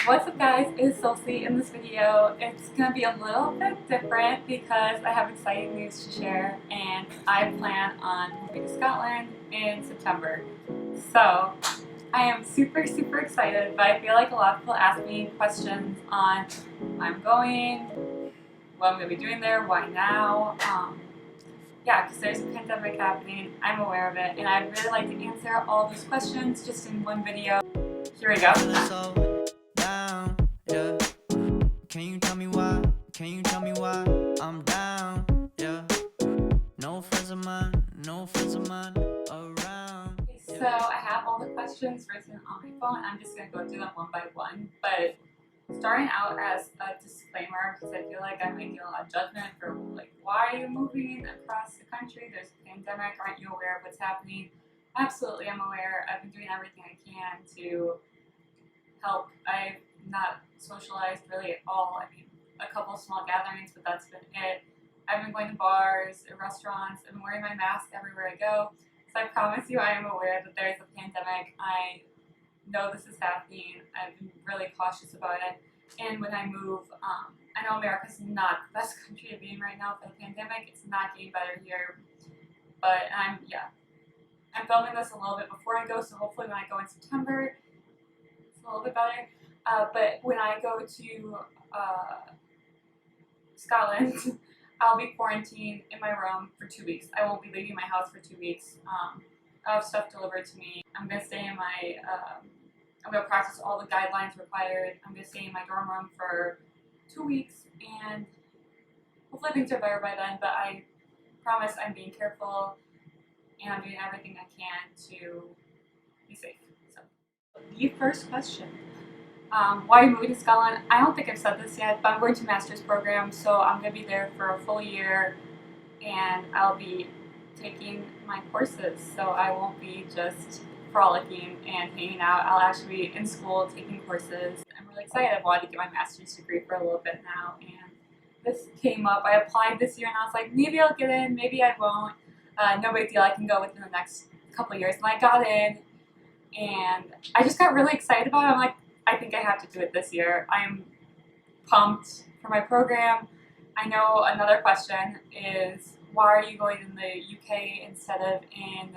What's up guys, it's Solsy. In this video, it's going to be a little bit different because I have exciting news to share and I plan on moving to Scotland in September. So I am super excited, but I feel like a lot of people ask me questions on why I'm going, what I'm going to be doing there, why now. Yeah, because there's a pandemic happening, I'm aware of it, and I'd really like to answer all those questions just in one video. Here we go. Yeah. Can you tell me why? Can you tell me why I'm down? Yeah. No friends of mine around. So I have all the questions written on my phone. I'm just gonna go through them one by one. But starting out as a disclaimer, because I feel like I might get a lot of judgment for like, why are you moving across the country? There's a pandemic. Aren't you aware of what's happening? Absolutely, I'm aware. I've been doing everything I can to help. I've not socialized really at all. I mean, a couple small gatherings, but that's been it. I've been going to bars and restaurants. I've been wearing my mask everywhere I go. So I promise you I am aware that there's a pandemic. I know this is happening. I've been really cautious about it. And when I move, I know America's not the best country to be in right now for the pandemic. It's not getting better here. But I'm filming this a little bit before I go, so hopefully when I go in September, a little bit better. But when I go to Scotland, I'll be quarantined in my room for 2 weeks. I won't be leaving my house for 2 weeks. I'll have stuff delivered to me. I'm going to stay in my, I'm going to practice all the guidelines required. I'm going to stay in my dorm room for 2 weeks, and hopefully things are better by then, but I promise I'm being careful, and I'm doing everything I can to be safe. So, the first question. Why are you moving to Scotland? I don't think I've said this yet, but I'm going to a master's program, so I'm going to be there for a full year, and I'll be taking my courses, so I won't be just frolicking and hanging out. I'll actually be in school taking courses. I'm really excited. I've wanted to get my master's degree for a little bit now, and this came up. I applied this year, and I was like, maybe I'll get in, maybe I won't. No big deal, I can go within the next couple of years. And I got in, and I just got really excited about it. I'm like, I think I have to do it this year. I'm pumped for my program. I know another question is, why are you going in the UK instead of in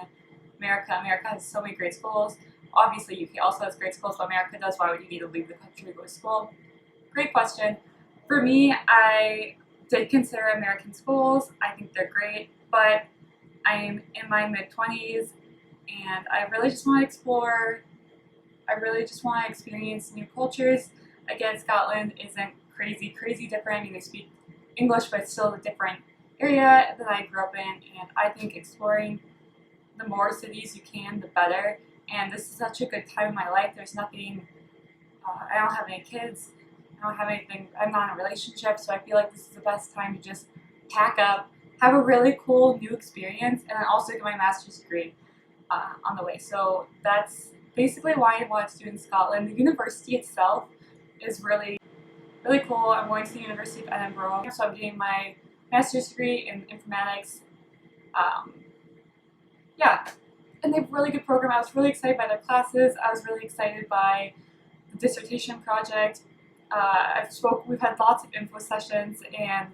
America? America has so many great schools. Obviously, UK also has great schools, but America does. Why would you need to leave the country to go to school? Great question. For me, I did consider American schools. I think they're great, but I'm in my mid-20s, and I really just want to explore. I really just want to experience new cultures. Again, Scotland isn't crazy different. I mean, they speak English, but it's still a different area that I grew up in, and I think exploring the more cities you can, the better. And this is such a good time in my life. There's nothing, I don't have any kids, I don't have anything, I'm not in a relationship, so I feel like this is the best time to just pack up, have a really cool new experience, and then also get my master's degree on the way. So that's basically why I wanted to do in Scotland. The university itself is really cool. I'm going to the University of Edinburgh, so I'm getting my master's degree in informatics. Yeah, and they have a really good program. I was really excited by their classes. I was really excited by the dissertation project. We've had lots of info sessions, and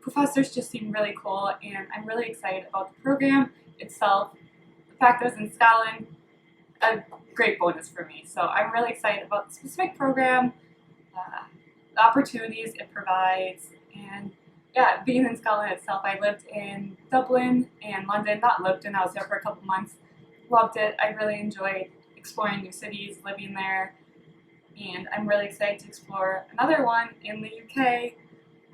professors just seem really cool, and I'm really excited about the program itself. The fact that it's in Scotland, a great bonus for me. So I'm really excited about the specific program, the opportunities it provides, and yeah, being in Scotland itself. I lived in Dublin and London. Not lived in, I was there for a couple months. Loved it. I really enjoyed exploring new cities, living there, and I'm really excited to explore another one in the UK.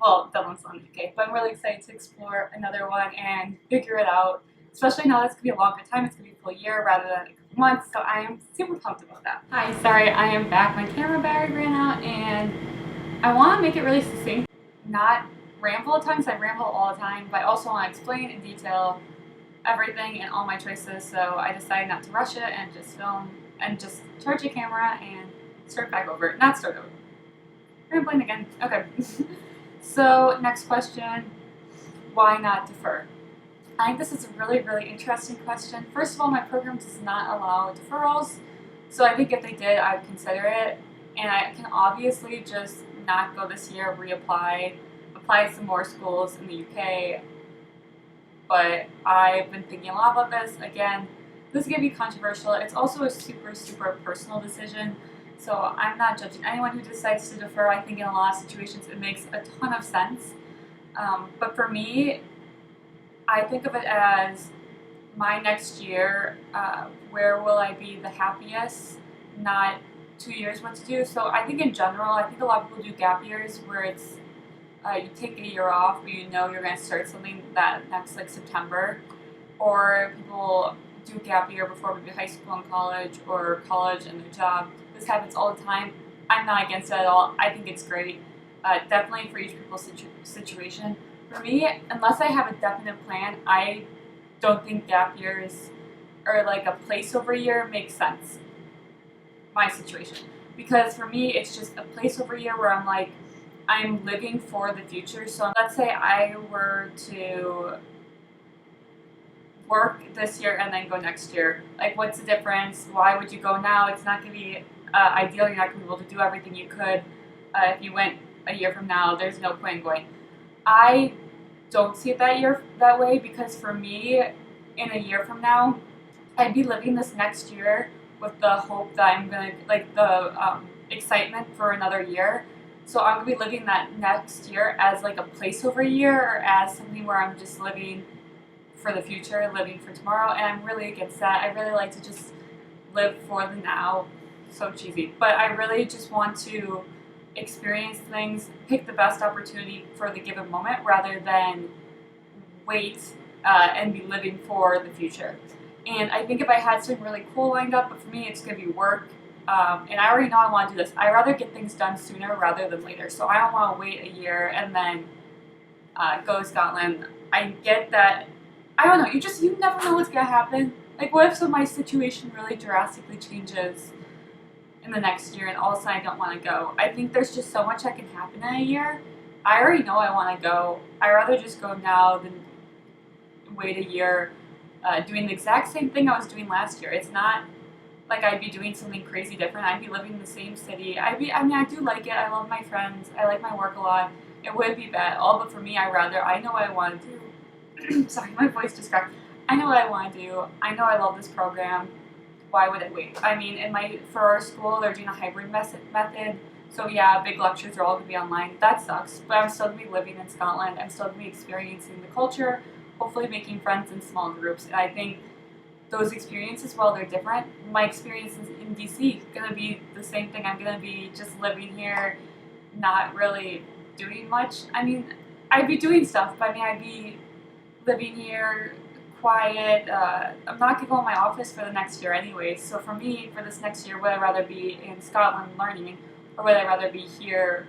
Well, Dublin's not in the UK, but I'm really excited to explore another one and figure it out. Especially now that it's going to be a longer time, it's going to be a full year rather than a couple months, so I am super pumped about that. Hi, sorry, I am back. My camera battery ran out, and I want to make it really succinct, not ramble at times. I ramble all the time, but I also want to explain in detail everything and all my choices, so I decided not to rush it and just film and just charge the camera and start back over. Not start over. Rambling again. Okay. So, next question, why not defer? I think this is a really interesting question. First of all, my program does not allow deferrals, so I think if they did, I would consider it. and I can obviously just not go this year, reapply, apply to some more schools in the UK. But I've been thinking a lot about this. Again, this is going to be controversial. It's also a super, super personal decision. So I'm not judging anyone who decides to defer. I think in a lot of situations it makes a ton of sense. But for me, I think of it as my next year, where will I be the happiest, not 2 years what to do. So I think in general, I think a lot of people do gap years where it's you take a year off, but you know you're going to start something that next like September, or people do gap year before maybe high school and college, or college and their job. This happens all the time. I'm not against it at all. I think it's great. Definitely for each people's situation. For me, unless I have a definite plan, I don't think gap years or like a placeover year makes sense. My situation. Because for me, it's just a placeover year where I'm like, I'm living for the future. So let's say I were to work this year and then go next year. Like, what's the difference? Why would you go now? It's not going to be ideal. You're not going to be able to do everything you could if you went a year from now. There's no point in going. I don't see it that way, because for me, in a year from now, I'd be living this next year with the hope that I'm going to, like, the excitement for another year. So I'm going to be living that next year as like a placeover year, or as something where I'm just living for the future, living for tomorrow, and I'm really against that. I really like to just live for the now. So cheesy. But I really just want to experience things, pick the best opportunity for the given moment, rather than wait and be living for the future. And I think if I had something really cool lined up, but for me it's going to be work, and I already know I want to do this. I'd rather get things done sooner rather than later. So I don't want to wait a year and then go to Scotland. I get that. I don't know. You never know what's going to happen. Like, what if my situation really drastically changes in the next year and all of a sudden I don't want to go? I think there's just so much that can happen in a year. I already know I want to go. I'd rather just go now than wait a year doing the exact same thing I was doing last year. It's not like I'd be doing something crazy different. I'd be living in the same city. I do like it. I love my friends. I like my work a lot. It would be bad. But for me, I know what I want to do. Sorry, my voice just cracked. I know what I want to do. I know I love this program. Why would I wait? I mean, for our school, they're doing a hybrid method. So yeah, big lectures are all going to be online. That sucks. But I'm still going to be living in Scotland. I'm still going to be experiencing the culture, hopefully making friends in small groups. And I think those experiences, while they're different, my experiences in DC going to be the same thing. I'm going to be just living here, not really doing much. I mean, I'd be doing stuff, but I mean, I'd be living here, quiet. I'm not going to go in my office for the next year anyway. So for me, for this next year, would I rather be in Scotland learning, or would I rather be here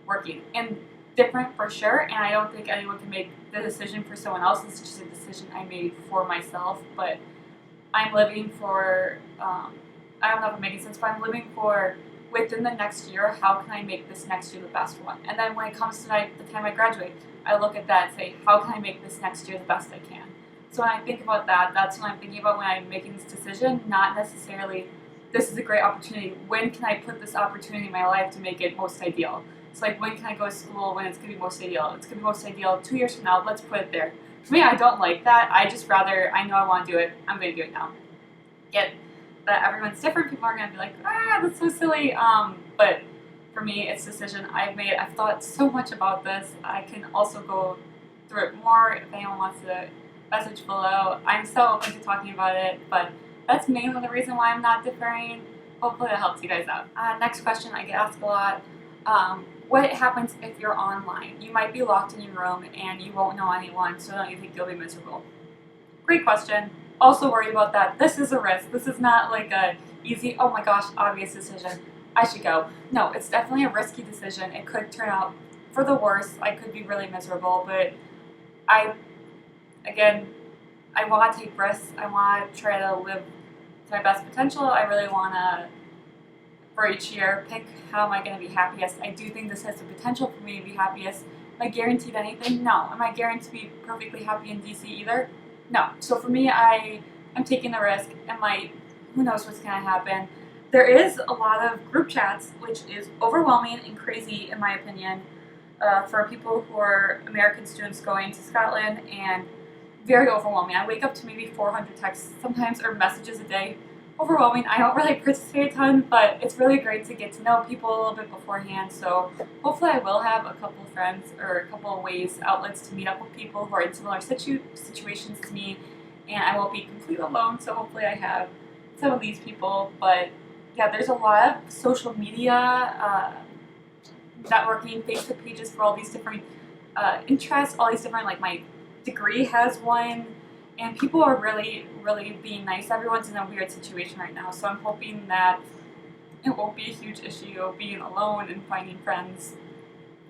working? And different for sure, and I don't think anyone can make the decision for someone else. It's just a decision I made for myself. But I'm living for, I don't know if I'm making sense, but I'm living for within the next year, how can I make this next year the best one? And then when it comes to the time I graduate, I look at that and say, how can I make this next year the best I can? So when I think about that, that's what I'm thinking about when I'm making this decision, not necessarily, this is a great opportunity. When can I put this opportunity in my life to make it most ideal? It's like, when can I go to school when it's going to be most ideal? It's going to be most ideal 2 years from now. Let's put it there. For me, I don't like that. I just rather, I know I want to do it. I'm going to do it now. Get that everyone's different. People are going to be like, that's so silly. But for me, it's a decision I've made. I've thought so much about this. I can also go through it more if anyone wants to message below. I'm so open to talking about it, but that's mainly the reason why I'm not deferring. Hopefully that helps you guys out. Next question I get asked a lot. What happens if you're online? You might be locked in your room and you won't know anyone, so don't you think you'll be miserable? Great question. Also worry about that. This is a risk. This is not like a easy, oh my gosh, obvious decision. I should go. No, it's definitely a risky decision. It could turn out for the worst. I could be really miserable, but I want to take risks. I want to try to live to my best potential. I really want to, for each year, pick how am I going to be happiest. I do think this has the potential for me to be happiest. Am I guaranteed anything? No. Am I guaranteed to be perfectly happy in DC either? No. So for me, I'm taking the risk. Who knows what's going to happen. there is a lot of group chats, which is overwhelming and crazy in my opinion, for people who are American students going to Scotland, and very overwhelming. I wake up to maybe 400 texts sometimes or messages a day. Overwhelming. I don't really participate a ton, but it's really great to get to know people a little bit beforehand. So hopefully I will have a couple of friends or a couple of ways, outlets to meet up with people who are in similar situations to me, and I won't be completely alone. So hopefully I have some of these people. But yeah, there's a lot of social media, networking, Facebook pages for all these different interests, all these different, like my degree has one, and people are really, really being nice. Everyone's in a weird situation right now, so I'm hoping that it won't be a huge issue being alone and finding friends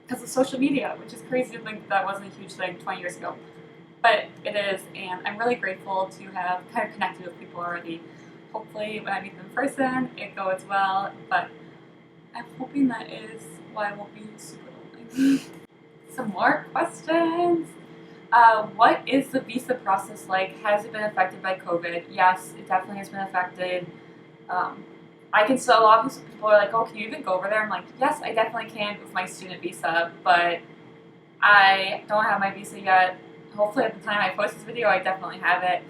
because of social media, which is crazy to think that wasn't a huge thing 20 years ago. But it is, and I'm really grateful to have kind of connected with people already. Hopefully when I meet them in person, it goes well, but I'm hoping that is why I won't be super lonely. Some more questions. What is the visa process like? Has it been affected by COVID? Yes, it definitely has been affected. I can still, a lot of people are like, oh, can you even go over there? I'm like, yes, I definitely can with my student visa, but I don't have my visa yet. Hopefully at the time I post this video, I definitely have it.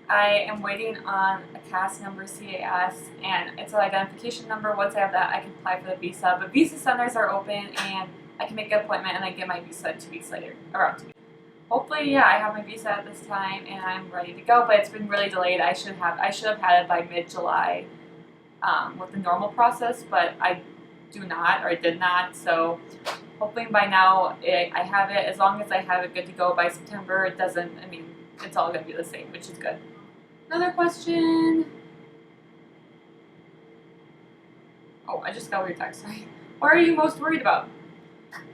I am waiting on a CAS number, CAS, and it's an identification number. Once I have that, I can apply for the visa. But visa centers are open, and I can make an appointment, and I get my visa 2 weeks later, around 2 weeks. Hopefully, yeah, I have my visa at this time, and I'm ready to go. But it's been really delayed. I should have had it by mid-July with the normal process, but I do not, or I did not. So hopefully by now I have it. As long as I have it good to go by September, it doesn't. I mean, it's all gonna be the same, which is good. Another question. Oh, I just got a weird text. Sorry. What are you most worried about?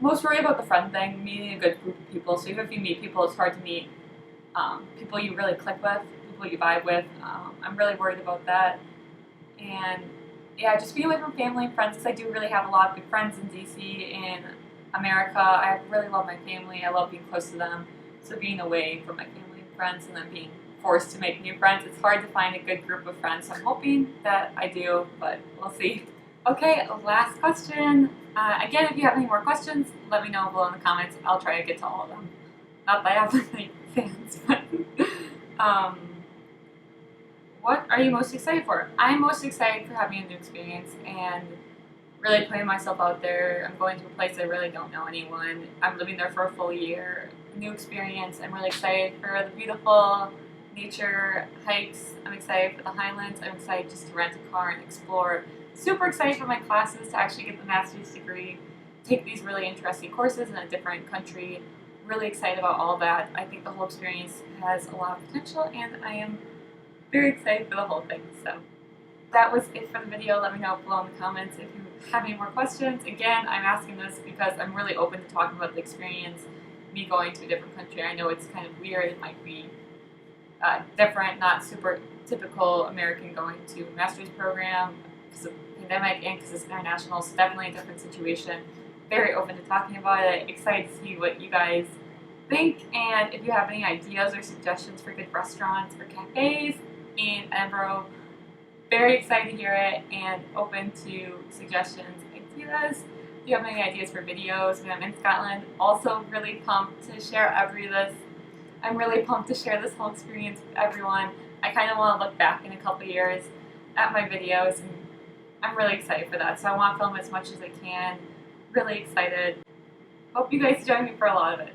Most worried about the friend thing, meeting a good group of people. So even if you meet people, it's hard to meet people you really click with, people you vibe with. I'm really worried about that. And yeah, just being away from family and friends, because I do really have a lot of good friends in DC, in America. I really love my family. I love being close to them. So being away from my family and friends and then being forced to make new friends, it's hard to find a good group of friends. So I'm hoping that I do, but we'll see. Okay, last question. Again, if you have any more questions, let me know below in the comments. I'll try to get to all of them. Not that I have many fans, but what are you most excited for? I'm most excited for having a new experience and really putting myself out there. I'm going to a place I really don't know anyone. I'm living there for a full year. New experience. I'm really excited for the beautiful nature, hikes. I'm excited for the Highlands. I'm excited just to rent a car and explore. Super excited for my classes to actually get the master's degree, take these really interesting courses in a different country. Really excited about all that. I think the whole experience has a lot of potential, and I am very excited for the whole thing. So that was it for the video. Let me know below in the comments if you have any more questions. Again, I'm asking this because I'm really open to talking about the experience, me going to a different country. I know it's kind of weird. It might be different, not super typical American going to a master's program because of the pandemic and because it's international. So definitely a different situation. Very open to talking about it. Excited to see what you guys think, and if you have any ideas or suggestions for good restaurants or cafes in Edinburgh, very excited to hear it and open to suggestions, ideas. If you have any ideas for videos when I'm in Scotland, also really pumped to share I'm really pumped to share this whole experience with everyone. I kind of want to look back in a couple years at my videos, and I'm really excited for that. So I want to film as much as I can. Really excited. Hope you guys join me for a lot of it.